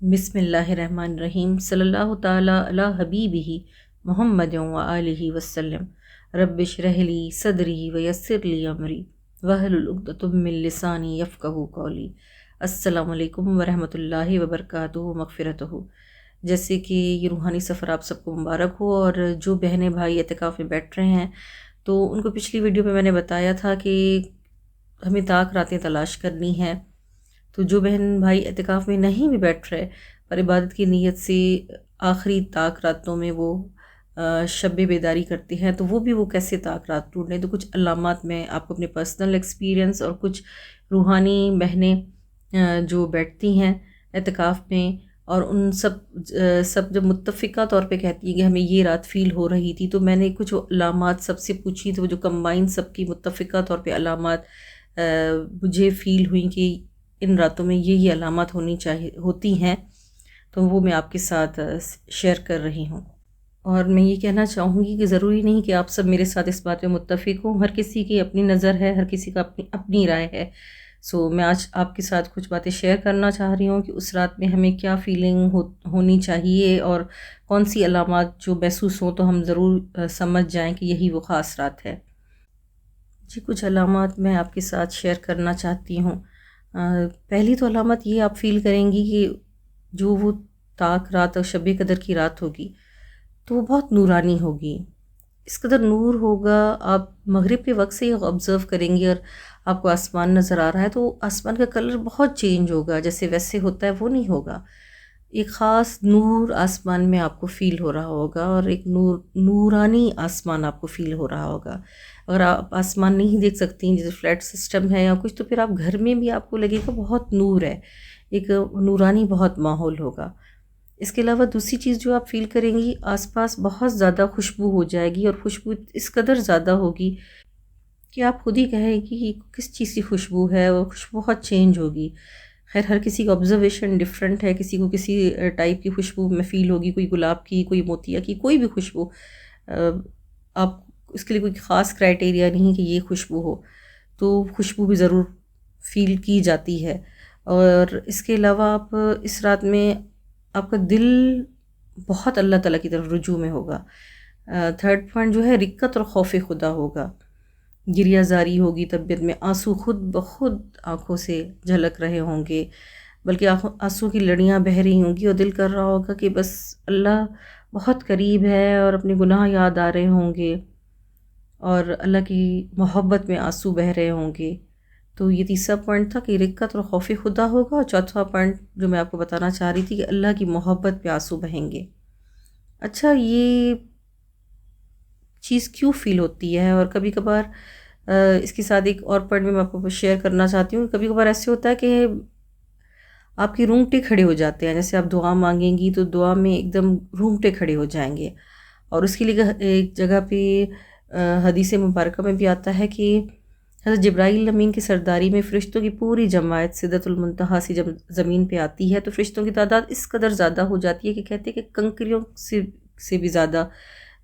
بسم اللہ الرحمن الرحیم صلی اللہ تعالیٰ علی حبیبہ محمد و آلہ وسلم۔ رب اشرح لی صدری ویسر لی امری واحلل عقدۃ من لسانی یفقہوا قولی۔ السلام علیکم ورحمۃ اللہ وبرکاتہ مغفرتہ۔ جیسے کہ یہ روحانی سفر آپ سب کو مبارک ہو، اور جو بہنیں بھائی اعتکاف میں بیٹھ رہے ہیں تو ان کو پچھلی ویڈیو میں نے بتایا تھا کہ ہمیں طاق راتیں تلاش کرنی ہے۔ تو جو بہن بھائی اعتکاف میں نہیں بھی بیٹھ رہے پر عبادت کی نیت سے آخری طاق راتوں میں وہ شب بیداری کرتے ہیں، تو وہ کیسے طاق رات ٹوٹ لیں۔ تو کچھ علامات میں آپ کو اپنے پرسنل ایکسپیرینس اور کچھ روحانی بہنیں جو بیٹھتی ہیں اعتکاف میں، اور ان سب جب متفقہ طور پہ کہتی ہیں کہ ہمیں یہ رات فیل ہو رہی تھی، تو میں نے کچھ علامات سب سے پوچھی، تو وہ جو کمبائن سب کی متفقہ طور پہ علامات مجھے فیل ہوئیں کہ ان راتوں میں یہ علامات ہوتی ہیں، تو وہ میں آپ کے ساتھ شیئر کر رہی ہوں۔ اور میں یہ کہنا چاہوں گی کہ ضروری نہیں کہ آپ سب میرے ساتھ اس بات پہ متفق ہوں، ہر کسی کی اپنی نظر ہے، ہر کسی کا اپنی رائے ہے۔ میں آج آپ کے ساتھ کچھ باتیں شیئر کرنا چاہ رہی ہوں کہ اس رات میں ہمیں کیا فیلنگ ہونی چاہیے، اور کون سی علامات جو محسوس ہوں تو ہم ضرور سمجھ جائیں کہ یہی وہ خاص رات ہے۔ جی، کچھ علامات میں آپ کے ساتھ شیئر کرنا چاہتی ہوں۔ پہلی تو علامت یہ آپ فیل کریں گی کہ جو وہ طاق رات اور شب قدر کی رات ہوگی تو وہ بہت نورانی ہوگی، اس قدر نور ہوگا۔ آپ مغرب کے وقت سے یہ آبزرو کریں گے اور آپ کو آسمان نظر آ رہا ہے تو آسمان کا کلر بہت چینج ہوگا، جیسے ویسے ہوتا ہے وہ نہیں ہوگا۔ ایک خاص نور آسمان میں آپ کو فیل ہو رہا ہوگا، اور ایک نورانی آسمان آپ کو فیل ہو رہا ہوگا۔ اگر آپ آسمان نہیں دیکھ سکتی جیسے فلیٹ سسٹم ہے یا کچھ، تو پھر آپ گھر میں بھی آپ کو لگے گا بہت نور ہے، ایک نورانی بہت ماحول ہوگا۔ اس کے علاوہ دوسری چیز جو آپ فیل کریں گی، آس پاس بہت زیادہ خوشبو ہو جائے گی، اور خوشبو اس قدر زیادہ ہوگی کہ آپ خود ہی کہیں گی کہ کس چیز کی خوشبو ہے، اور خوشبو بہت چینج ہوگی۔ خیر ہر کسی کا آبزرویشن ڈفرینٹ ہے، کسی کو کسی ٹائپ کی خوشبو میں فیل ہوگی، کوئی گلاب کی، کوئی موتیا کی، کوئی بھی خوشبو۔ آپ اس کے لیے کوئی خاص کرائٹیریا نہیں کہ یہ خوشبو ہو، تو خوشبو بھی ضرور فیل کی جاتی ہے۔ اور اس کے علاوہ آپ اس رات میں آپ کا دل بہت اللہ تعالیٰ کی طرف رجوع میں ہوگا۔ تھرڈ پوائنٹ جو ہے رقت اور خوف خدا ہوگا، گریہ زاری ہوگی طبیعت میں، آنسو خود بخود آنکھوں سے جھلک رہے ہوں گے، بلکہ آنسو کی لڑیاں بہہ رہی ہوں گی، اور دل کر رہا ہوگا کہ بس اللہ بہت قریب ہے، اور اپنے گناہ یاد آ رہے ہوں گے، اور اللہ کی محبت میں آنسو بہہ رہے ہوں گے۔ تو یہ تیسرا پوائنٹ تھا کہ رقت اور خوف خدا ہوگا، اور چوتھا پوائنٹ جو میں آپ کو بتانا چاہ رہی تھی کہ اللہ کی محبت پہ آنسو بہیں گے۔ اچھا، یہ چیز کیوں فیل ہوتی ہے؟ اور کبھی کبھار اس کے ساتھ ایک اور پوائنٹ میں آپ کو شیئر کرنا چاہتی ہوں، کبھی کبھار ایسے ہوتا ہے کہ آپ کی رونگٹے کھڑے ہو جاتے ہیں، جیسے آپ دعا مانگیں گی تو دعا میں ایک دم رونگٹے کھڑے ہو جائیں گے۔ اور اس کے لیے ایک جگہ پہ حدیث مبارکہ میں بھی آتا ہے کہ حضرت جبرائیل امین کی سرداری میں فرشتوں کی پوری جماعت سدرۃ المنتہا سے جب زمین پہ آتی ہے تو فرشتوں کی تعداد اس قدر زیادہ ہو جاتی ہے کہ کہتے ہیں کہ کنکریوں سے بھی زیادہ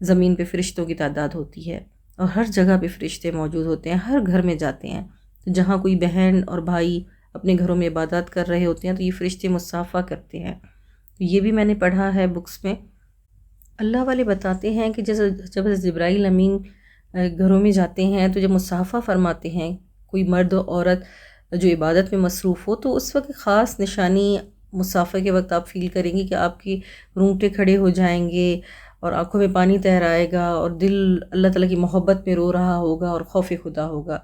زمین پہ فرشتوں کی تعداد ہوتی ہے، اور ہر جگہ پہ فرشتے موجود ہوتے ہیں، ہر گھر میں جاتے ہیں۔ جہاں کوئی بہن اور بھائی اپنے گھروں میں عبادات کر رہے ہوتے ہیں تو یہ فرشتے مصافحہ کرتے ہیں۔ یہ بھی میں نے پڑھا ہے بکس میں۔ اللہ والے بتاتے ہیں کہ جب حضرت جبرائیل امین گھروں میں جاتے ہیں تو جب مصافحہ فرماتے ہیں کوئی مرد و عورت جو عبادت میں مصروف ہو، تو اس وقت خاص نشانی مصافحہ کے وقت آپ فیل کریں گے کہ آپ کی رونگٹے کھڑے ہو جائیں گے، اور آنکھوں میں پانی تیر آئے گا، اور دل اللہ تعالیٰ کی محبت میں رو رہا ہوگا، اور خوف خدا ہوگا۔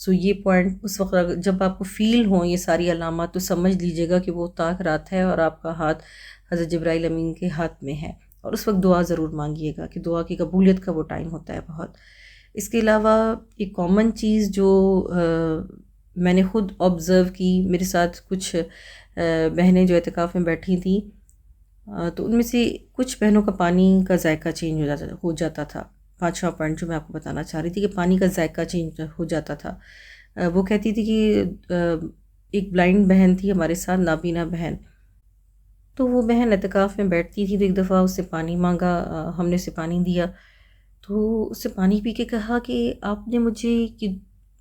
یہ پوائنٹ اس وقت جب آپ کو فیل ہوں یہ ساری علامات، تو سمجھ لیجیے گا کہ وہ طاق رات ہے، اور آپ کا ہاتھ حضرت جبرائیل امین کے ہاتھ میں ہے، اور اس وقت دعا ضرور مانگیے گا کہ دعا کی قبولیت کا وہ ٹائم ہوتا ہے بہت۔ اس کے علاوہ ایک کامن چیز جو میں نے خود آبزرو کی، میرے ساتھ کچھ بہنیں جو اعتکاف میں بیٹھی تھیں، تو ان میں سے کچھ بہنوں کا پانی کا ذائقہ چینج ہو جاتا تھا۔ پانچواں پوائنٹ جو میں آپ کو بتانا چاہ رہی تھی کہ پانی کا ذائقہ چینج ہو جاتا تھا۔ وہ کہتی تھی کہ ایک بلائنڈ بہن تھی ہمارے ساتھ، نابینا بہن، تو وہ بہن اعتکاف میں بیٹھتی تھی، تو ایک دفعہ اس سے پانی مانگا، ہم نے اسے پانی دیا، تو اس سے پانی پی کے کہا کہ آپ نے مجھے کہ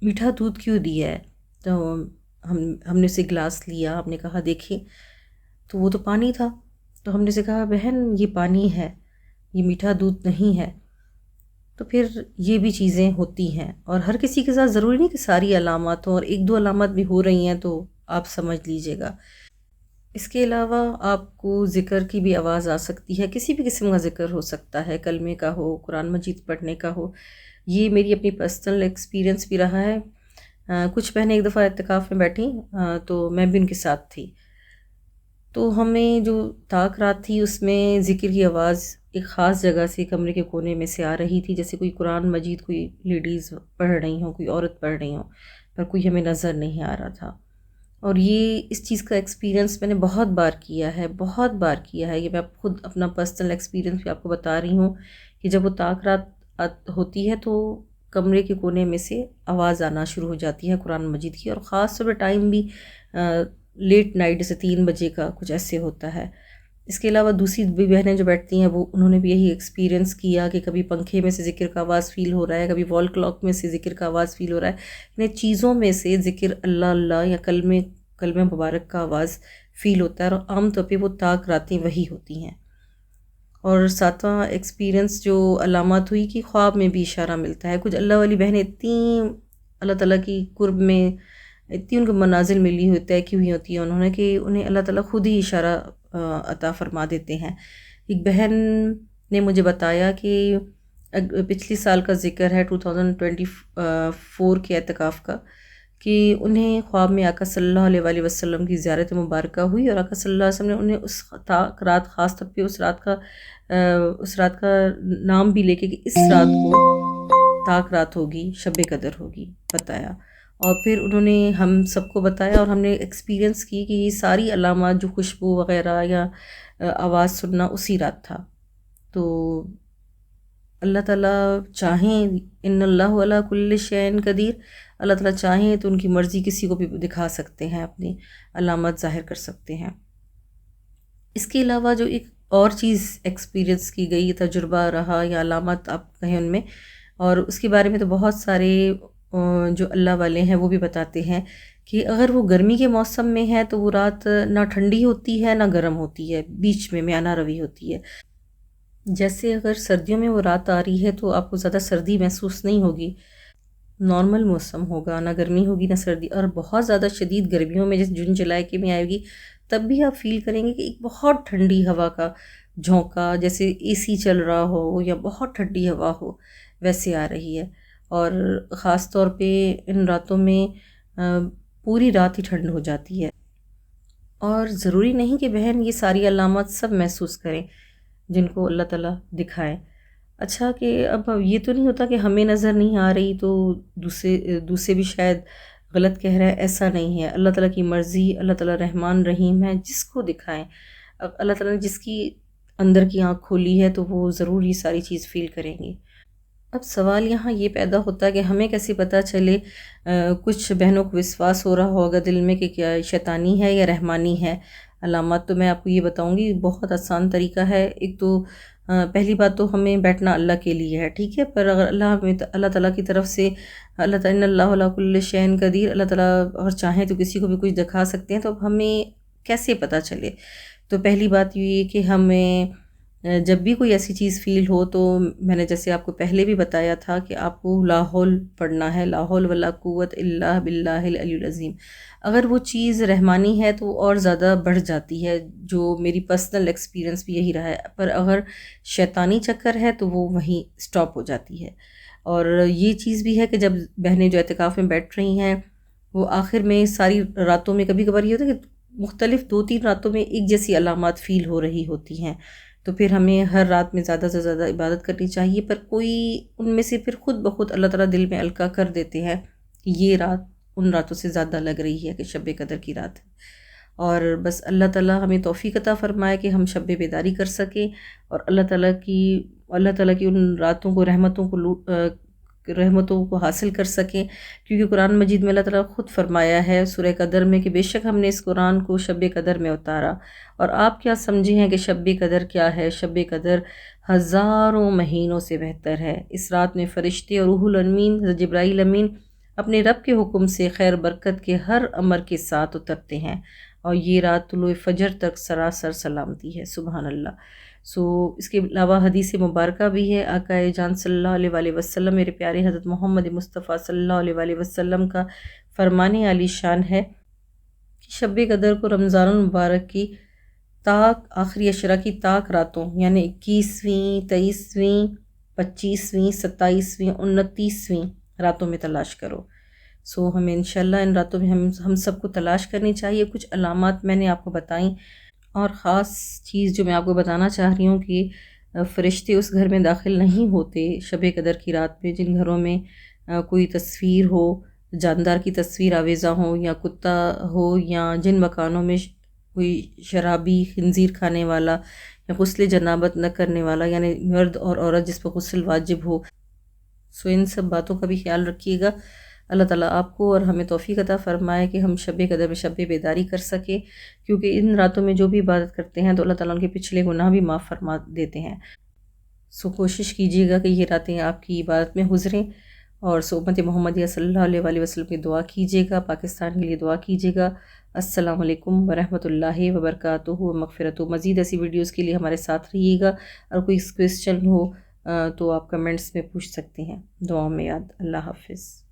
میٹھا دودھ کیوں دیا ہے؟ تو ہم نے اسے گلاس لیا، ہم نے کہا دیکھیں تو وہ تو پانی تھا. تو ہم نے سے کہا بہن یہ پانی ہے، یہ میٹھا دودھ نہیں ہے. تو پھر یہ بھی چیزیں ہوتی ہیں، اور ہر کسی کے ساتھ ضروری نہیں کہ ساری علامات ہوں، اور ایک دو علامات بھی ہو رہی ہیں تو آپ سمجھ لیجئے گا. اس کے علاوہ آپ کو ذکر کی بھی آواز آ سکتی ہے، کسی بھی قسم کا ذکر ہو سکتا ہے، کلمے کا ہو، قرآن مجید پڑھنے کا ہو. یہ میری اپنی پرسنل ایکسپیرینس بھی رہا ہے. کچھ بہنیں ایک دفعہ اعتکاف میں بیٹھیں تو میں بھی ان کے ساتھ تھی. تو ہمیں جو طاق رات تھی اس میں ذکر کی آواز ایک خاص جگہ سے، کمرے کے کونے میں سے آ رہی تھی، جیسے کوئی قرآن مجید کوئی لیڈیز پڑھ رہی ہوں، کوئی عورت پڑھ رہی ہوں، پر کوئی ہمیں نظر نہیں آ رہا تھا. اور یہ اس چیز کا ایکسپیرینس میں نے بہت بار کیا ہے، بہت بار کیا ہے. یہ میں خود اپنا پرسنل ایکسپیرینس بھی آپ کو بتا رہی ہوں کہ جب وہ طاق رات ہوتی ہے تو کمرے کے کونے میں سے آواز آنا شروع ہو جاتی ہے قرآن مجید کی، اور خاص طور پہ ٹائم بھی لیٹ نائٹ جیسے 3 بجے کا کچھ ایسے ہوتا ہے. اس کے علاوہ دوسری بھی بہنیں جو بیٹھتی ہیں وہ انہوں نے بھی یہی ایکسپیرینس کیا کہ کبھی پنکھے میں سے ذکر کا آواز فیل ہو رہا ہے، کبھی وال کلاک میں سے ذکر کا آواز فیل ہو رہا ہے. انہیں چیزوں میں سے ذکر اللہ اللہ یا کلمہ مبارک کا آواز فیل ہوتا ہے، اور عام طور پہ وہ طاق راتیں وہی ہوتی ہیں. اور ساتواں ایکسپیرینس جو علامات ہوئی کہ خواب میں بھی اشارہ ملتا ہے. کچھ اللہ والی بہنیں اتنی اللہ تعالیٰ کی قرب میں، اتنی ان کو منازل ملی ہوئی طے کی ہوئی ہوتی ہیں انہوں نے کہ انہیں اللہ تعالیٰ خود ہی اشارہ عطا فرما دیتے ہیں. ایک بہن نے مجھے بتایا کہ پچھلی سال کا ذکر ہے 2024 کے اعتکاف کا، کہ انہیں خواب میں آقا صلی اللہ علیہ وآلہ وسلم کی زیارت مبارکہ ہوئی، اور آقا صلی اللہ علیہ وسلم نے انہیں اس رات، خاص طور پہ اس رات کا نام بھی لے کے کہ اس رات کو طاق رات ہوگی، شب قدر ہوگی، بتایا. اور پھر انہوں نے ہم سب کو بتایا، اور ہم نے ایکسپیرینس کی کہ یہ ساری علامات جو خوشبو وغیرہ یا آواز سننا اسی رات تھا. تو اللہ تعالیٰ چاہیں، ان اللہ علی کل شیء قدیر، اللہ تعالیٰ چاہیں تو ان کی مرضی کسی کو بھی دکھا سکتے ہیں، اپنی علامات ظاہر کر سکتے ہیں. اس کے علاوہ جو ایک اور چیز ایکسپیرینس کی گئی، تجربہ رہا یا علامات آپ کہیں ان میں، اور اس کے بارے میں تو بہت سارے جو اللہ والے ہیں وہ بھی بتاتے ہیں کہ اگر وہ گرمی کے موسم میں ہے تو وہ رات نہ ٹھنڈی ہوتی ہے نہ گرم ہوتی ہے، بیچ میں میانہ روی ہوتی ہے. جیسے اگر سردیوں میں وہ رات آ رہی ہے تو آپ کو زیادہ سردی محسوس نہیں ہوگی، نارمل موسم ہوگا، نہ گرمی ہوگی نہ سردی. اور بہت زیادہ شدید گرمیوں میں جیسے جون جولائی کے میں آئے گی تب بھی آپ فیل کریں گے کہ ایک بہت ٹھنڈی ہوا کا جھونکا، جیسے اے سی چل رہا ہو یا بہت ٹھنڈی ہوا ہو، ویسے آ رہی ہے. اور خاص طور پہ ان راتوں میں پوری رات ہی ٹھنڈ ہو جاتی ہے. اور ضروری نہیں کہ بہن یہ ساری علامات سب محسوس کریں جن کو اللہ تعالیٰ دکھائے. اچھا کہ اب یہ تو نہیں ہوتا کہ ہمیں نظر نہیں آ رہی تو دوسرے بھی شاید غلط کہہ رہا ہے، ایسا نہیں ہے. اللہ تعالیٰ کی مرضی، اللہ تعالیٰ رحمان رحیم ہے، جس کو دکھائیں. اب اللہ تعالیٰ نے جس کی اندر کی آنکھ کھولی ہے تو وہ ضرور یہ ساری چیز فیل کریں گی. اب سوال یہاں یہ پیدا ہوتا ہے کہ ہمیں کیسے پتہ چلے؟ کچھ بہنوں کو وشواس ہو رہا ہوگا دل میں کہ کیا شیطانی ہے یا رحمانی ہے علامات. تو میں آپ کو یہ بتاؤں گی، بہت آسان طریقہ ہے. ایک تو پہلی بات تو ہمیں بیٹھنا اللہ کے لیے ہے، ٹھیک ہے، پر اگر اللہ تعالیٰ کی طرف سے اللہ تعالیٰ ان اللہ علی کل شیء قدیر، اللہ تعالیٰ اگر چاہیں تو کسی کو بھی کچھ دکھا سکتے ہیں. تو اب ہمیں کیسے پتہ چلے؟ تو پہلی بات یہ کہ ہمیں جب بھی کوئی ایسی چیز فیل ہو تو میں نے جیسے آپ کو پہلے بھی بتایا تھا کہ آپ کو لا حول پڑھنا ہے، لا حول ولا قوت الا باللہ العلی العظیم. اگر وہ چیز رحمانی ہے تو اور زیادہ بڑھ جاتی ہے، جو میری پرسنل ایکسپیرینس بھی یہی رہا ہے. پر اگر شیطانی چکر ہے تو وہ وہیں سٹاپ ہو جاتی ہے. اور یہ چیز بھی ہے کہ جب بہنیں جو اعتکاف میں بیٹھ رہی ہیں وہ آخر میں ساری راتوں میں کبھی کبھار یہ ہوتا ہے کہ مختلف 2-3 راتوں میں ایک جیسی علامات فیل ہو رہی ہوتی ہیں، تو پھر ہمیں ہر رات میں زیادہ سے زیادہ عبادت کرنی چاہیے. پر کوئی ان میں سے پھر خود بخود اللہ تعالیٰ دل میں القاع کر دیتے ہیں کہ یہ رات ان راتوں سے زیادہ لگ رہی ہے کہ شب قدر کی رات ہے. اور بس اللہ تعالیٰ ہمیں توفیق عطا فرمائے کہ ہم شب بیداری کر سکیں، اور اللہ تعالیٰ کی ان راتوں کو، رحمتوں کو حاصل کر سکیں. کیونکہ قرآن مجید میں اللہ تعالیٰ خود فرمایا ہے سورہ قدر میں کہ بے شک ہم نے اس قرآن کو شب قدر میں اتارا. اور آپ کیا سمجھے ہیں کہ شب قدر کیا ہے؟ شب قدر ہزاروں مہینوں سے بہتر ہے. اس رات میں فرشتے اور روح الامین، جبرائیل امین اپنے رب کے حکم سے خیر برکت کے ہر امر کے ساتھ اترتے ہیں. اور یہ رات طلوع فجر تک سراسر سلامتی ہے، سبحان اللہ۔ اس کے علاوہ حدیث مبارکہ بھی ہے، آقا جان صلی اللہ علیہ وآلہ وسلم، میرے پیارے حضرت محمد مصطفیٰ صلی اللہ علیہ وآلہ وسلم کا فرمان عالی شان ہے کہ شب قدر کو رمضان المبارک کی تاک آخری عشرہ کی تاک راتوں یعنی 21ویں، 23ویں، 25ویں، 27ویں، 29ویں راتوں میں تلاش کرو۔ ہمیں انشاءاللہ ان راتوں میں ہم سب کو تلاش کرنی چاہیے۔ کچھ علامات میں نے آپ کو بتائیں، اور خاص چیز جو میں آپ کو بتانا چاہ رہی ہوں کہ فرشتے اس گھر میں داخل نہیں ہوتے شب قدر کی رات میں جن گھروں میں کوئی تصویر ہو، جاندار کی تصویر آویزہ ہو، یا کتا ہو، یا جن مکانوں میں کوئی شرابی، خنزیر کھانے والا یا غسل جنابت نہ کرنے والا، یعنی مرد اور عورت جس پر غسل واجب ہو۔ ان سب باتوں کا بھی خیال رکھیے گا۔ اللہ تعالیٰ آپ کو اور ہمیں توفیق عطا فرمائے کہ ہم شب قدر میں شب بیداری کر سکیں، کیونکہ ان راتوں میں جو بھی عبادت کرتے ہیں تو اللہ تعالیٰ ان کے پچھلے گناہ بھی معاف فرما دیتے ہیں۔ کوشش کیجیے گا کہ یہ راتیں آپ کی عبادت میں گزریں، اور امت محمدیہ صلی اللہ علیہ وآلہ وسلم کی دعا کیجیے گا، پاکستان کے لیے دعا کیجیے گا۔ السلام علیکم ورحمۃ اللہ وبرکاتہ مغفرت۔ مزید ایسی ویڈیوز کے لیے ہمارے ساتھ رہیے گا، اور کوئی کوئسچن ہو تو آپ کمنٹس میں پوچھ سکتے ہیں۔ دعاؤں میں یاد۔ اللہ حافظ۔